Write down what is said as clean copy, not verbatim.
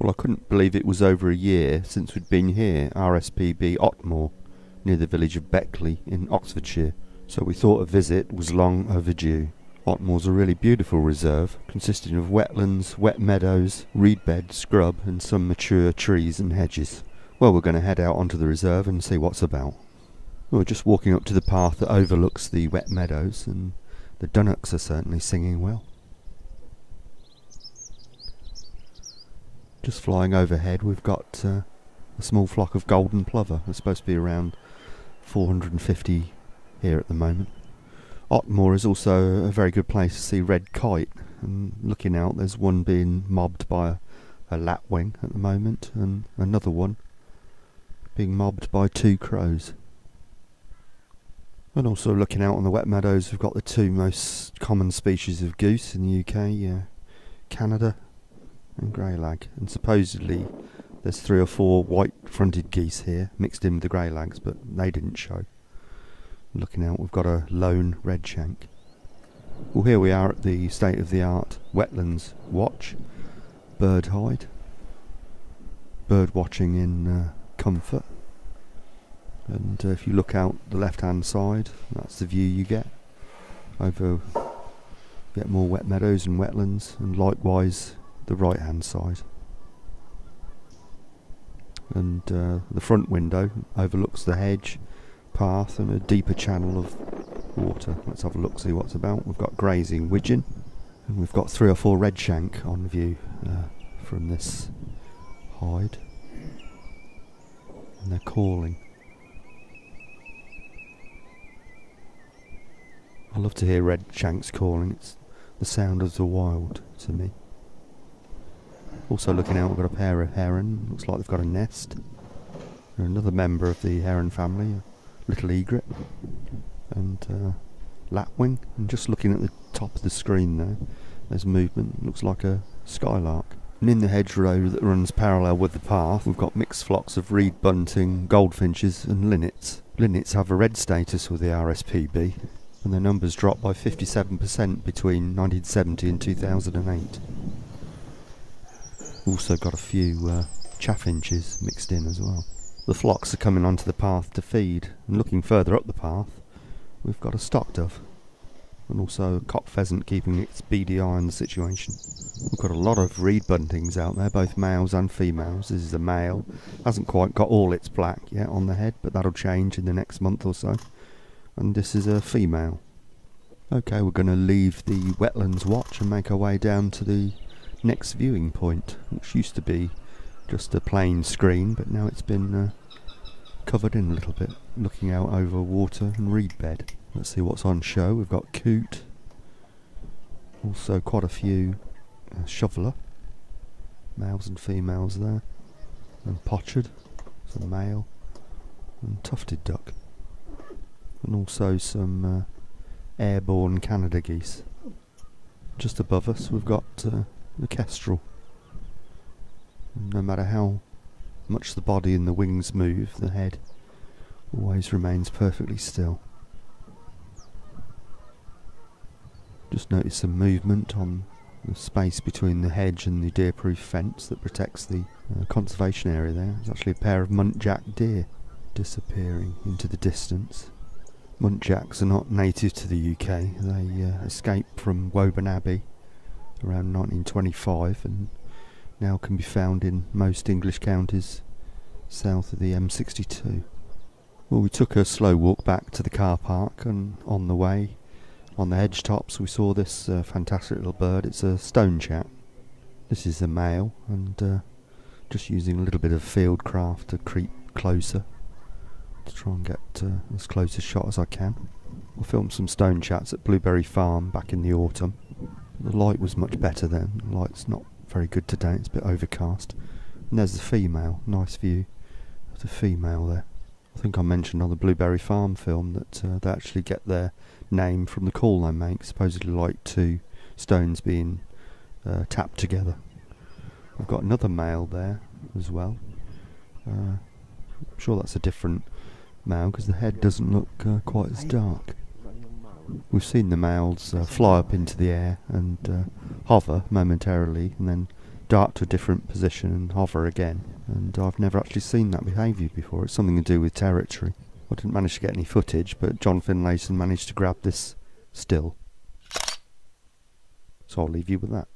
Well, I couldn't believe it was over a year since we'd been here, RSPB Otmoor, near the village of Beckley in Oxfordshire, so we thought a visit was long overdue. Otmoor's a really beautiful reserve, consisting of wetlands, wet meadows, reed bed, scrub and some mature trees and hedges. Well, we're going to head out onto the reserve and see what's about. We're just walking up to the path that overlooks the wet meadows, and the dunnocks are certainly singing well. Just flying overhead we've got a small flock of golden plover. There's supposed to be around 450 here at the moment. Otmoor is also a very good place to see red kite, and looking out there's one being mobbed by a lapwing at the moment, and another one being mobbed by two crows. And also looking out on the wet meadows, we've got the two most common species of goose in the UK, Canada and greylag, and supposedly there's 3 or 4 white-fronted geese here mixed in with the greylags, but they didn't show. Looking out we've got a lone redshank. Well, here we are at the state-of-the-art wetlands watch, bird hide, bird watching in comfort. And if you look out the left-hand side, that's the view you get. Get more wet meadows and wetlands, and likewise the right-hand side. And the front window overlooks the hedge, path, and a deeper channel of water. Let's have a look, see what's about. We've got grazing widgeon, and we've got 3 or 4 redshank on view from this hide, and they're calling. I love to hear redshanks calling. It's the sound of the wild to me. Also looking out, we've got a pair of heron. Looks like they've got a nest. And another member of the heron family, a little egret, and lapwing. And just looking at the top of the screen there, there's movement. Looks like a skylark. And in the hedgerow that runs parallel with the path, we've got mixed flocks of reed bunting, goldfinches and linnets. Linnets have a red status with the RSPB, and their numbers dropped by 57% between 1970 and 2008. Also got a few chaffinches mixed in as well. The flocks are coming onto the path to feed, and looking further up the path we've got a stock dove, and also a cock pheasant keeping its beady eye on the situation. We've got a lot of reed buntings out there, both males and females. This is a male, hasn't quite got all its black yet on the head, but that'll change in the next month or so. And this is a female. Okay, we're going to leave the wetlands watch and make our way down to the next viewing point, which used to be just a plain screen, but now it's been covered in a little bit, looking out over water and reed bed. Let's see what's on show. We've got coot, also quite a few shoveler, males and females there, and pochard, some male, and tufted duck, and also some airborne Canada geese. Just above us we've got the kestrel. No matter how much the body and the wings move, the head always remains perfectly still. Just notice some movement on the space between the hedge and the deer-proof fence that protects the conservation area there. There's actually a pair of muntjac deer disappearing into the distance. Muntjacs are not native to the UK. They escaped from Woburn Abbey around 1925 and now can be found in most English counties south of the M62. Well, we took a slow walk back to the car park, and on the way, on the hedge tops, we saw this fantastic little bird. It's a stonechat. This is a male, and just using a little bit of fieldcraft to creep closer to try and get as close a shot as I can. I filmed some stonechats at Blueberry Farm back in the autumn. The light was much better then. The light's not very good today, it's a bit overcast. And there's the female, nice view of the female there. I think I mentioned on the Blueberry Farm film that they actually get their name from the call they make, supposedly like 2 stones being tapped together. We've got another male there as well. I'm sure that's a different male because the head doesn't look quite as dark. We've seen the males fly up into the air and hover momentarily and then dart to a different position and hover again. And I've never actually seen that behaviour before. It's something to do with territory. I didn't manage to get any footage, but John Finlayson managed to grab this still. So I'll leave you with that.